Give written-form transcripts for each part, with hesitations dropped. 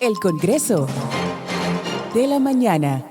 El Congreso de la Mañana.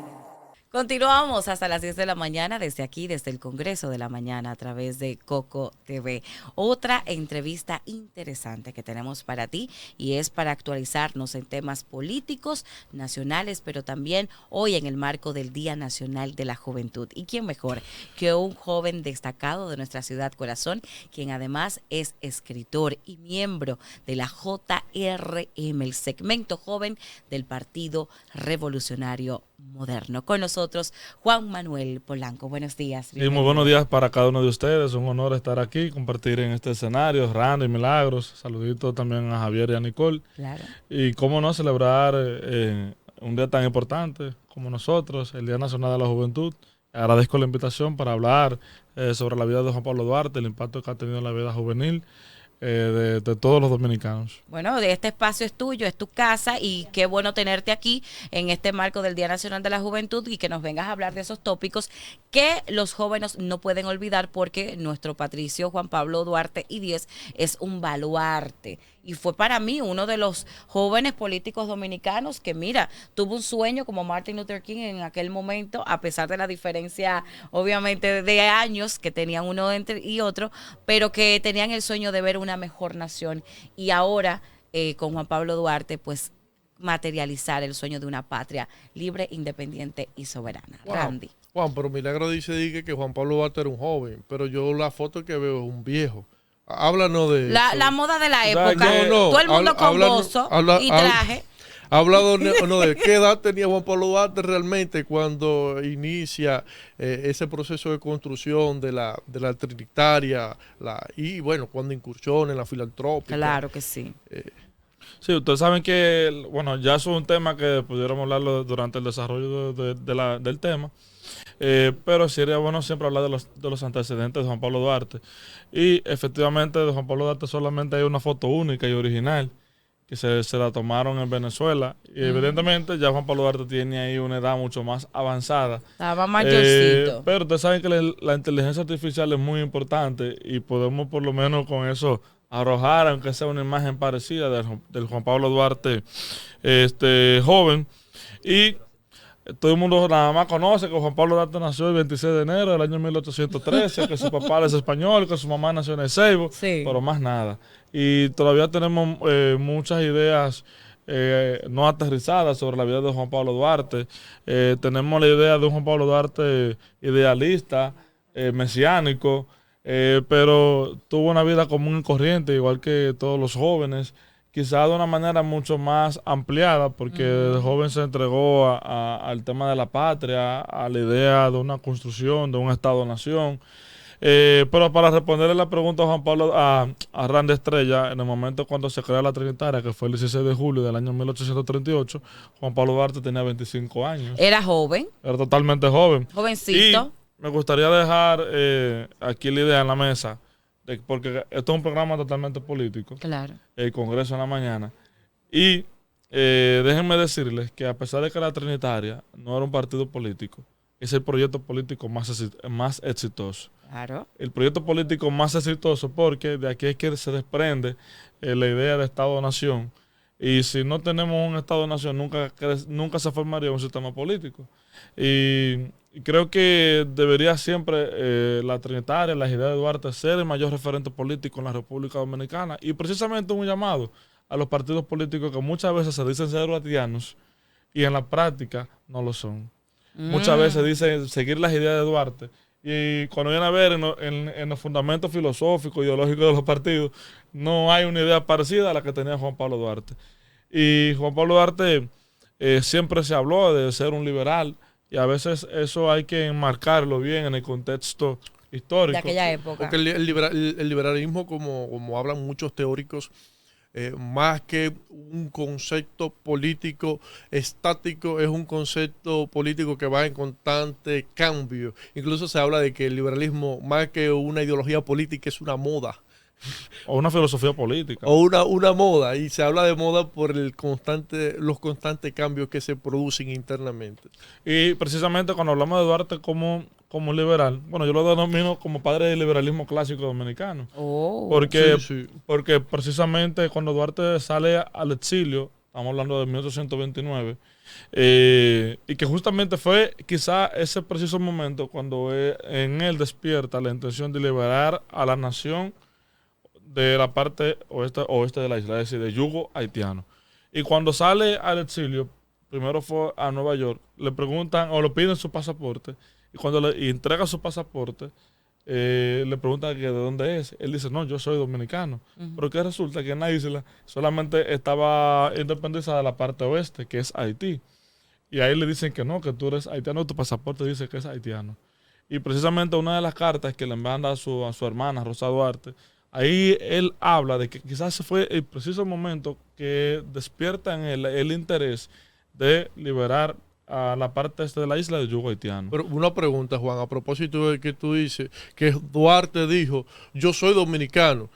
Continuamos hasta las 10 de la mañana desde aquí, desde el Congreso de la Mañana a través de Coco TV. Otra entrevista interesante que tenemos para ti y es para actualizarnos en temas políticos, nacionales, pero también hoy en el marco del Día Nacional de la Juventud. ¿Y quién mejor que un joven destacado de nuestra ciudad corazón, quien además es escritor y miembro de la JRM, el segmento joven del Partido Revolucionario Moderno? Con nosotros, Juan Manuel Polanco. Buenos días. Sí, muy buenos días para cada uno de ustedes. Un honor estar aquí, compartir en este escenario. Randy, Milagros, saluditos también a Javier y a Nicole. Claro. Y cómo no celebrar un día tan importante como nosotros, el Día Nacional de la Juventud. Agradezco la invitación para hablar sobre la vida de Juan Pablo Duarte, el impacto que ha tenido en la vida juvenil de todos los dominicanos. Bueno, este espacio es tuyo, es tu casa y qué bueno tenerte aquí en este marco del Día Nacional de la Juventud y que nos vengas a hablar de esos tópicos que los jóvenes no pueden olvidar porque nuestro patricio Juan Pablo Duarte y Díez es un baluarte. Y fue para mí uno de los jóvenes políticos dominicanos que, mira, tuvo un sueño como Martin Luther King en aquel momento, a pesar de la diferencia, obviamente, de años que tenían uno entre y otro, pero que tenían el sueño de ver una mejor nación. Y ahora, con Juan Pablo Duarte, pues, materializar el sueño de una patria libre, independiente y soberana. Wow. Randy. Juan, pero Milagro dice que Juan Pablo Duarte era un joven, pero yo la foto que veo es un viejo. Háblanos de La moda de la O sea, época, que- todo el mundo con bozo y traje. Hablado de qué edad tenía Juan Pablo Duarte realmente cuando inicia ese proceso de construcción de la Trinitaria y bueno, cuando incursiona en la filantrópica. Claro que sí. Sí, ustedes saben que, bueno, ya es un tema que pudiéramos hablarlo durante el desarrollo del tema, pero sería bueno siempre hablar de los antecedentes de Juan Pablo Duarte. Y efectivamente de Juan Pablo Duarte solamente hay una foto única y original que se la tomaron en Venezuela. Y evidentemente ya Juan Pablo Duarte tiene ahí una edad mucho más avanzada. Estaba mayorcito. Pero ustedes saben que la inteligencia artificial es muy importante y podemos por lo menos con eso arrojar, aunque sea una imagen parecida del Juan Pablo Duarte joven. Y todo el mundo nada más conoce que Juan Pablo Duarte nació el 26 de enero del año 1813, que su papá es español, que su mamá nació en el Ceibo, Sí. pero más nada. Y todavía tenemos muchas ideas no aterrizadas sobre la vida de Juan Pablo Duarte. Tenemos la idea de un Juan Pablo Duarte idealista, mesiánico, pero tuvo una vida común y corriente, igual que todos los jóvenes, quizá de una manera mucho más ampliada, porque de joven se entregó al tema de la patria, a la idea de una construcción, de un Estado-nación. Pero para responderle la pregunta a Juan Pablo, a Randy Estrella, en el momento cuando se crea la Trinitaria, que fue el 16 de julio del año 1838, Juan Pablo Duarte tenía 25 años. Era joven, Era totalmente joven. jovencito. Y me gustaría dejar aquí la idea en la mesa, porque esto es un programa totalmente político, Claro. el Congreso en la mañana. Y déjenme decirles que a pesar de que la Trinitaria no era un partido político, es el proyecto político más exitoso. Claro. El proyecto político más exitoso porque de aquí es que se desprende la idea de Estado-Nación. Y si no tenemos un Estado-Nación, nunca se formaría un sistema político. Y creo que debería siempre la Trinitaria, la idea de Duarte, ser el mayor referente político en la República Dominicana. Y precisamente un llamado a los partidos políticos que muchas veces se dicen ser duartianos y en la práctica no lo son. Muchas veces dicen seguir las ideas de Duarte. Y cuando viene a ver en los fundamentos filosóficos, ideológicos de los partidos, no hay una idea parecida a la que tenía Juan Pablo Duarte. Y Juan Pablo Duarte siempre se habló de ser un liberal, y a veces eso hay que enmarcarlo bien en el contexto histórico. De aquella época. Porque el liberalismo, como hablan muchos teóricos, más que un concepto político estático, es un concepto político que va en constante cambio. Incluso se habla de que el liberalismo, más que una ideología política, es una moda. O una filosofía política. O una moda, y se habla de moda por los constantes cambios que se producen internamente. Y precisamente cuando hablamos de Duarte como liberal, bueno, yo lo denomino como padre del liberalismo clásico dominicano. Oh. Porque Sí. precisamente cuando Duarte sale al exilio, estamos hablando de 1829, y que justamente fue quizá ese preciso momento cuando en él despierta la intención de liberar a la nación de la parte oeste de la isla, es decir, de yugo haitiano. Y cuando sale al exilio, primero fue a Nueva York, le preguntan o le piden su pasaporte, y cuando le entrega su pasaporte, le preguntan que de dónde es. Él dice, no, yo soy dominicano. Pero que resulta que en la isla solamente estaba independizada la parte oeste, que es Haití. Y ahí le dicen que no, que tú eres haitiano, tu pasaporte dice que es haitiano. Y precisamente una de las cartas que le manda a su hermana, Rosa Duarte, ahí él habla de que quizás ese fue el preciso momento que despierta en él el interés de liberar a la parte este de la isla de yugo haitiano. Pero una pregunta, Juan, a propósito de que tú dices que Duarte dijo, yo soy dominicano,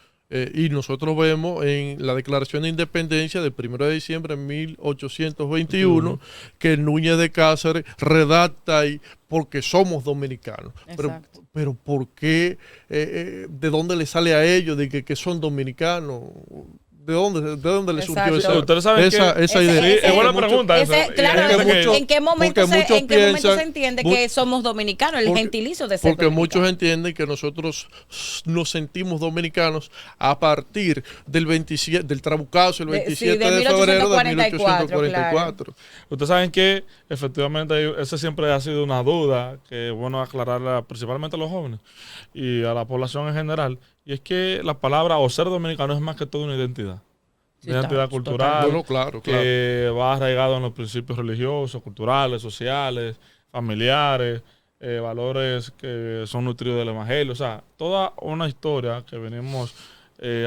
y nosotros vemos en la Declaración de Independencia del 1 de diciembre de 1821 que Núñez de Cáceres redacta ahí porque somos dominicanos. Pero ¿por qué? ¿De dónde le sale a ellos de que son dominicanos? ¿De dónde le surgió Ustedes saben esa idea? Sí, es buena pregunta. Claro, ¿en qué momento se entiende que somos dominicanos? El gentilicio de ser Porque dominicano. muchos entienden que nosotros nos sentimos dominicanos a partir del 27, del Trabucazo, el 27 de febrero de 1844. Claro. Ustedes saben que efectivamente esa siempre ha sido una duda que es bueno aclararla principalmente a los jóvenes y a la población en general. Y es que la palabra o ser dominicano es más que todo una identidad. Sí, Una identidad cultural Bueno, claro. que va arraigado en los principios religiosos, culturales, sociales, familiares, valores que son nutridos del evangelio. O sea, toda una historia que venimos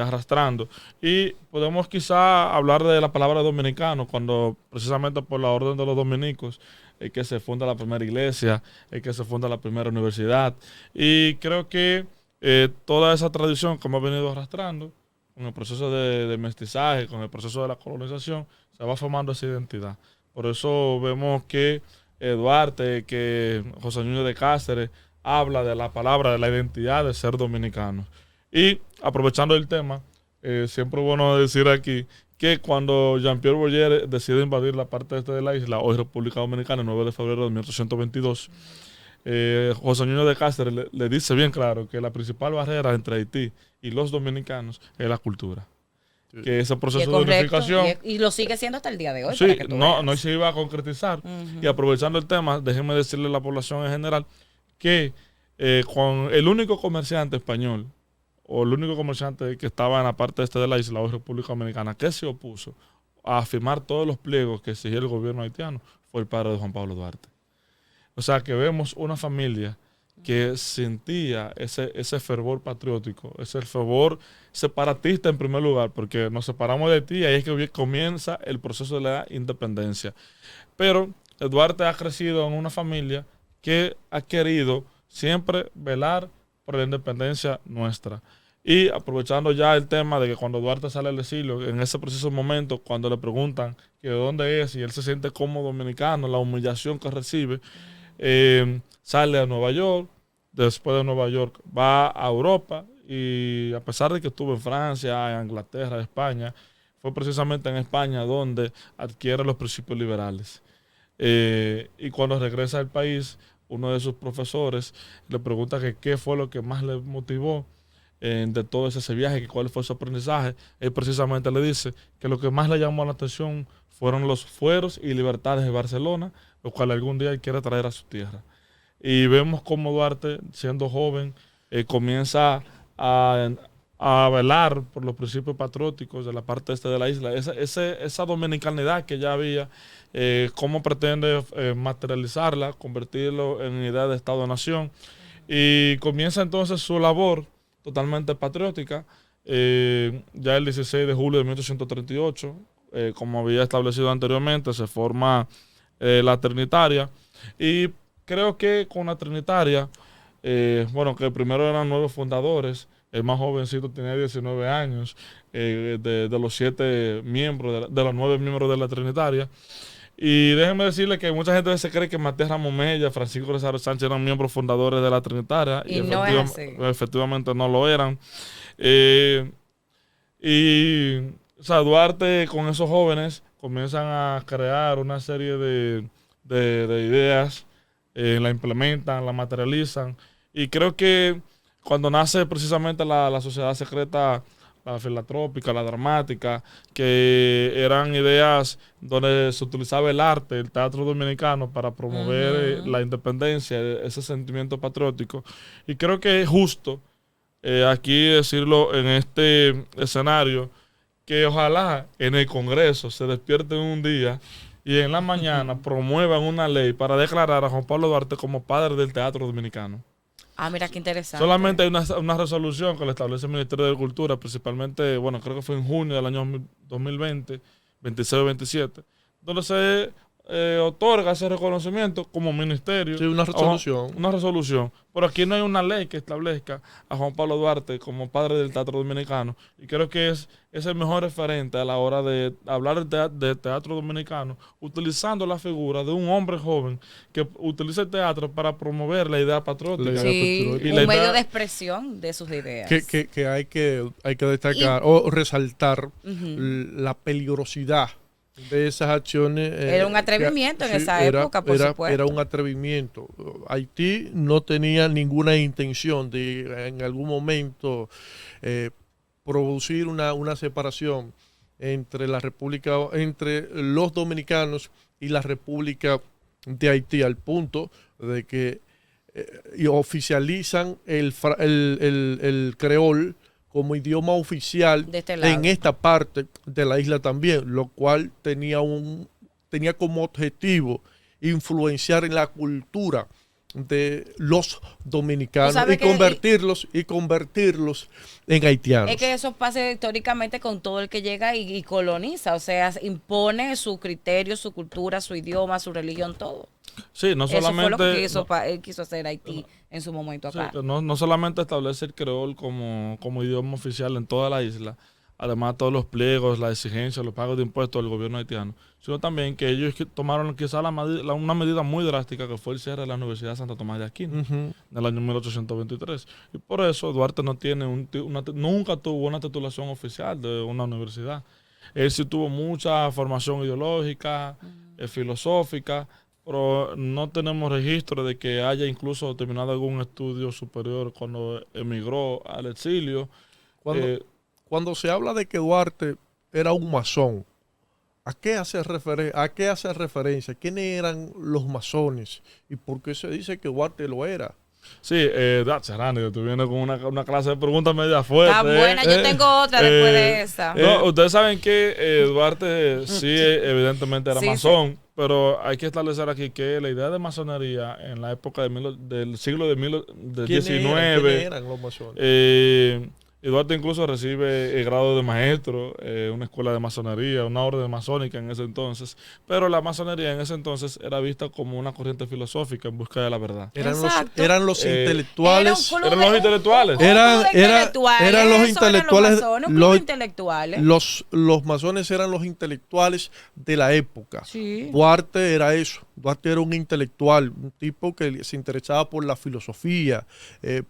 arrastrando. Y podemos quizá hablar de la palabra dominicano cuando precisamente por la orden de los dominicos es que se funda la primera iglesia, es que se funda la primera universidad. Y creo que toda esa tradición que hemos venido arrastrando con el proceso de mestizaje, con el proceso de la colonización, se va formando esa identidad. Por eso vemos que Duarte, que José Núñez de Cáceres habla de la palabra, de la identidad de ser dominicano. Y aprovechando el tema, siempre es bueno decir aquí que cuando Jean-Pierre Boyer decide invadir la parte este de la isla, hoy República Dominicana, el 9 de febrero de 1822, José Núñez de Cáceres le dice bien claro que la principal barrera entre Haití y los dominicanos es la cultura. Sí. Que ese proceso de unificación... Y lo sigue siendo hasta el día de hoy. Sí, no se iba a concretizar. Y aprovechando el tema, déjenme decirle a la población en general que con el único comerciante español o el único comerciante que estaba en la parte este de la isla, hoy República Dominicana, que se opuso a firmar todos los pliegos que exigía el gobierno haitiano, fue el padre de Juan Pablo Duarte. O sea, que vemos una familia que sentía ese fervor patriótico, ese fervor separatista en primer lugar, porque nos separamos de Haití y ahí es que comienza el proceso de la independencia. Pero Duarte ha crecido en una familia que ha querido siempre velar por la independencia nuestra. Y aprovechando ya el tema de que cuando Duarte sale del exilio, en ese preciso momento, cuando le preguntan que de dónde es y él se siente como dominicano, la humillación que recibe, sale a Nueva York, después de Nueva York va a Europa y a pesar de que estuvo en Francia, en Inglaterra, en España, fue precisamente en España donde adquiere los principios liberales. Y cuando regresa al país, uno de sus profesores le pregunta que qué fue lo que más le motivó de todo ese viaje, que cuál fue su aprendizaje. Él precisamente le dice que lo que más le llamó la atención fueron los fueros y libertades de Barcelona, los cuales algún día él quiere traer a su tierra. Y vemos cómo Duarte, siendo joven, comienza a velar por los principios patrióticos de la parte este de la isla. Esa dominicanidad que ya había, cómo pretende materializarla, convertirlo en idea de Estado-Nación. Y comienza entonces su labor totalmente patriótica, ya el 16 de julio de 1838, como había establecido anteriormente, se forma la Trinitaria. Y creo que con la Trinitaria, bueno, que primero eran 9 fundadores, el más jovencito tenía 19 años, de los 7 miembros, de los 9 miembros de la Trinitaria. Y déjenme decirle que mucha gente se cree que Matías Ramos Mella, Francisco Rosario Sánchez eran miembros fundadores de la Trinitaria. Y no es así. Efectivamente no lo eran. O sea, Duarte con esos jóvenes comienzan a crear una serie de ideas, la implementan, la materializan. Y creo que cuando nace precisamente la sociedad secreta, la filantrópica, la dramática, que eran ideas donde se utilizaba el arte, el teatro dominicano para promover la independencia, ese sentimiento patriótico. Y creo que es justo aquí decirlo en este escenario, que ojalá en el Congreso se despierten un día y en la mañana promuevan una ley para declarar a Juan Pablo Duarte como padre del teatro dominicano. Ah, mira qué interesante. Solamente hay una resolución que le establece el Ministerio de Cultura, principalmente, bueno, creo que fue en junio del año 2020, 26 o 27, donde se otorga ese reconocimiento como ministerio. Sí, una resolución. Una resolución. Pero aquí no hay una ley que establezca a Juan Pablo Duarte como padre del teatro dominicano. Y creo que es el mejor referente a la hora de hablar de teatro dominicano, utilizando la figura de un hombre joven que utiliza el teatro para promover la idea patriótica. Sí, Y un la medio idea- de expresión de sus ideas. Que hay que destacar o resaltar la peligrosidad de esas acciones. Era un atrevimiento en esa época, por supuesto. Era un atrevimiento. Haití no tenía ninguna intención de en algún momento producir una separación entre la República, entre los dominicanos y la República de Haití, al punto de que y oficializan el creol como idioma oficial De este lado. en esta parte de la isla también, lo cual tenía como objetivo influenciar en la cultura de los dominicanos sabes y convertirlos en haitianos. Es que eso pasa históricamente con todo el que llega y coloniza, o sea, impone su criterio, su cultura, su idioma, su religión, todo. Sí, no Eso fue lo solamente... que él quiso hacer Haití en su momento Sí, acá. que no solamente establece el creol como idioma oficial en toda la isla, además todos los pliegos, las exigencias, los pagos de impuestos del gobierno haitiano, sino también que ellos tomaron quizá una medida muy drástica que fue el cierre de la Universidad de Santo Tomás de Aquino en el año 1823. Y por eso Duarte no tiene nunca tuvo una titulación oficial de una universidad. Él sí tuvo mucha formación ideológica, filosófica, pero no tenemos registro de que haya incluso terminado algún estudio superior cuando emigró al exilio. Cuando se habla de que Duarte era un masón, ¿a qué hace referencia? ¿Quiénes eran los masones? ¿Y por qué se dice que Duarte lo era? Sí, Serrano, tú vienes con una clase de preguntas media fuerte. Está buena, yo tengo otra después de esa. No, ustedes saben que Duarte sí, evidentemente era Sí, masón, pero hay que establecer aquí que la idea de masonería en la época del siglo del ¿Quiénes XIX, eran los masones? y Duarte incluso recibe el grado de maestro, una escuela de masonería, una orden masónica en ese entonces, pero la masonería en ese entonces era vista como una corriente filosófica en busca de la verdad. Exacto. Eran los intelectuales. Eran los intelectuales. Eran los Eso eran intelectuales. los masones, un club de intelectuales. Los masones eran los intelectuales de la época. Sí. Duarte era eso. Duarte era un intelectual, un tipo que se interesaba por la filosofía,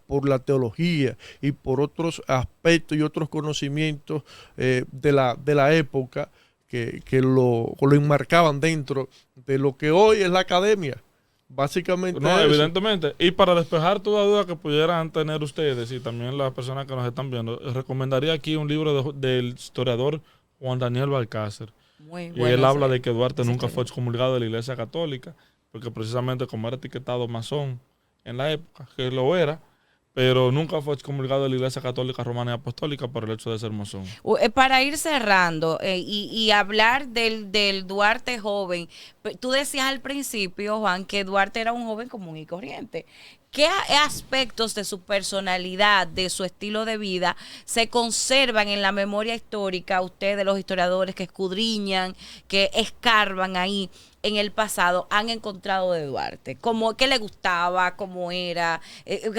por la teología y por otros aspectos y otros conocimientos de la época que lo enmarcaban dentro de lo que hoy es la academia. Básicamente. No, eso. evidentemente. Y para despejar toda duda que pudieran tener ustedes y también las personas que nos están viendo, recomendaría aquí un libro del historiador Juan Daniel Balcácer. Muy Y bueno él habla ese- de que Duarte ese nunca libro. fue excomulgado de la Iglesia Católica, porque precisamente como era etiquetado masón en la época, que lo era, pero nunca fue excomulgado de la Iglesia Católica Romana y Apostólica por el hecho de ser masón. Para ir cerrando y hablar del Duarte joven, tú decías al principio, Juan, que Duarte era un joven común y corriente. ¿Qué aspectos de su personalidad, de su estilo de vida, se conservan en la memoria histórica, ustedes, los historiadores que escudriñan, que escarban ahí en el pasado, han encontrado de Duarte? Como qué le gustaba, cómo era,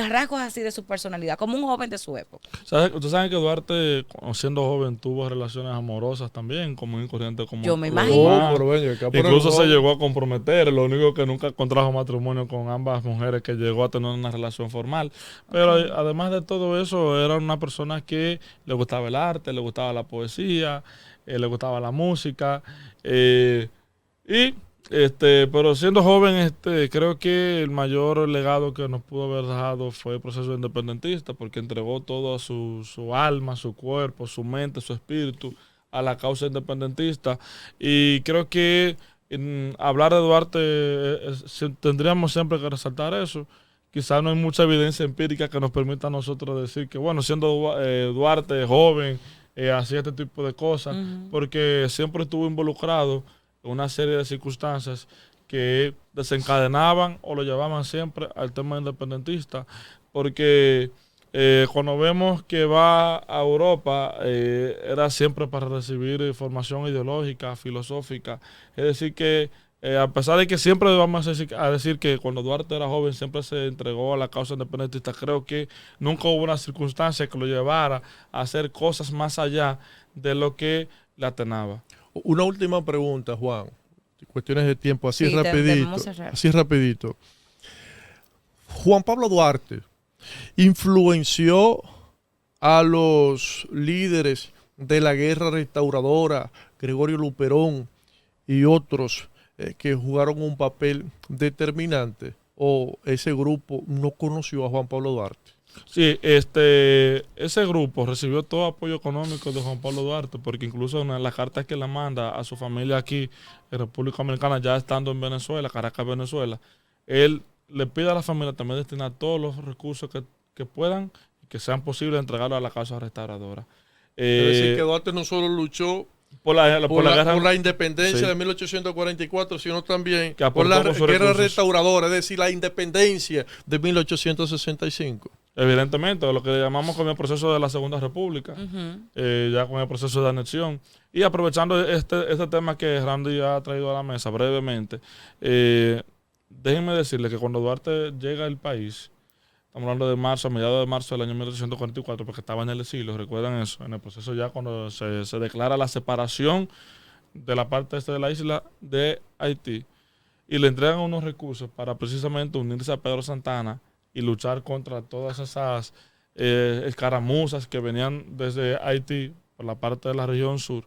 rasgos así de su personalidad, como un joven de su época. Ustedes saben que Duarte, siendo joven, tuvo relaciones amorosas también, común y corriente como Yo me los imagino. demás. Pero venga acá, pero Incluso no. se llegó a comprometer, lo único que nunca contrajo matrimonio con ambas mujeres que llegó a tener una relación formal. Pero además de todo eso, era una persona que le gustaba el arte, le gustaba la poesía, le gustaba la música. Pero siendo joven, creo que el mayor legado que nos pudo haber dejado fue el proceso independentista, porque entregó todo su alma, su cuerpo, su mente, su espíritu a la causa independentista. Y creo que hablar de Duarte, tendríamos siempre que resaltar eso. Quizás no hay mucha evidencia empírica que nos permita a nosotros decir que, bueno, siendo Duarte joven, hacía este tipo de cosas, porque siempre estuvo involucrado una serie de circunstancias que desencadenaban o lo llevaban siempre al tema independentista, porque cuando vemos que va a Europa, era siempre para recibir formación ideológica, filosófica, es decir que a pesar de que siempre vamos a decir que cuando Duarte era joven siempre se entregó a la causa independentista, creo que nunca hubo una circunstancia que lo llevara a hacer cosas más allá de lo que le atenaba. Una última pregunta, Juan. Cuestiones de tiempo, así Sí, rapidito. debemos cerrar. Así rapidito. Juan Pablo Duarte influenció a los líderes de la guerra restauradora, Gregorio Luperón y otros que jugaron un papel determinante, o ese grupo no conoció a Juan Pablo Duarte. Sí, ese grupo recibió todo apoyo económico de Juan Pablo Duarte, porque incluso en las cartas que le manda a su familia aquí en República Dominicana, ya estando en Venezuela, Caracas, Venezuela, él le pide a la familia también destinar todos los recursos que puedan y que sean posibles entregarlos a la causa restauradora. Es decir, que Duarte no solo luchó por la independencia sí, de 1844, sino también que por la aportó con sus guerra recursos restauradora, es decir, la independencia de 1865. Evidentemente, lo que llamamos con el proceso de la Segunda República, ya con el proceso de anexión. Y aprovechando este tema que Randy ha traído a la mesa brevemente, déjenme decirle que cuando Duarte llega al país, estamos hablando de marzo, a mediados de marzo del año 1844, porque estaba en el exilio, recuerdan eso, en el proceso ya cuando se declara la separación de la parte este de la isla de Haití, y le entregan unos recursos para precisamente unirse a Pedro Santana y luchar contra todas esas escaramuzas que venían desde Haití por la parte de la región sur,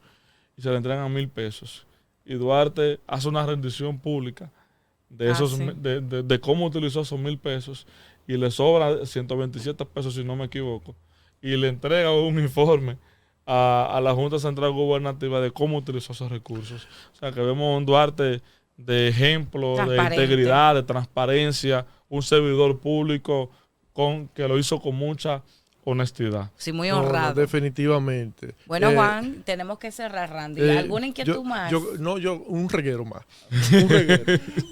y se le entregan 1,000 pesos. Y Duarte hace una rendición pública de de cómo utilizó esos 1,000 pesos, y le sobra 127 pesos, si no me equivoco, y le entrega un informe a la Junta Central Gubernativa de cómo utilizó esos recursos. O sea, que vemos un Duarte de ejemplo, de integridad, de transparencia, un servidor público que lo hizo con mucha honestidad. Sí, muy honrado. No, definitivamente. Bueno, Juan, tenemos que cerrar, Randy. ¿Alguna inquietud más? Un reguero más. Un reguero.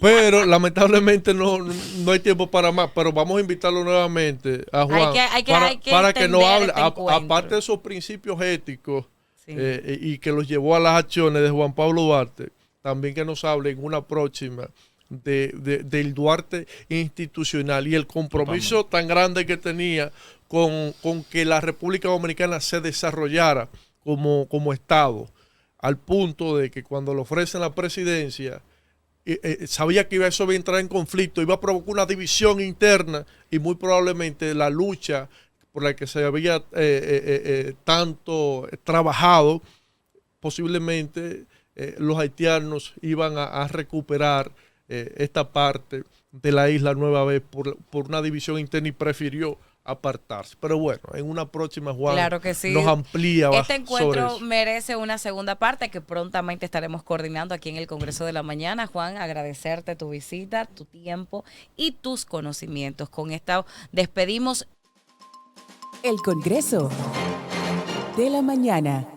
Pero lamentablemente no hay tiempo para más. Pero vamos a invitarlo nuevamente a Juan para que nos hable, aparte de esos principios éticos, sí, y que los llevó a las acciones de Juan Pablo Duarte, también que nos hable en una próxima del Duarte institucional y el compromiso tan grande que tenía con que la República Dominicana se desarrollara como Estado, al punto de que cuando le ofrecen la presidencia, sabía que eso iba a entrar en conflicto, iba a provocar una división interna, y muy probablemente la lucha por la que se había tanto trabajado, posiblemente los haitianos iban a recuperar esta parte de la isla nueva vez por una división interna, y prefirió apartarse. Pero bueno, en una próxima, Juan, claro que sí, nos amplía este encuentro sobre eso. Merece una segunda parte que prontamente estaremos coordinando aquí en el Congreso de la Mañana. Juan, agradecerte tu visita, tu tiempo y tus conocimientos. Con esta despedimos el Congreso de la Mañana.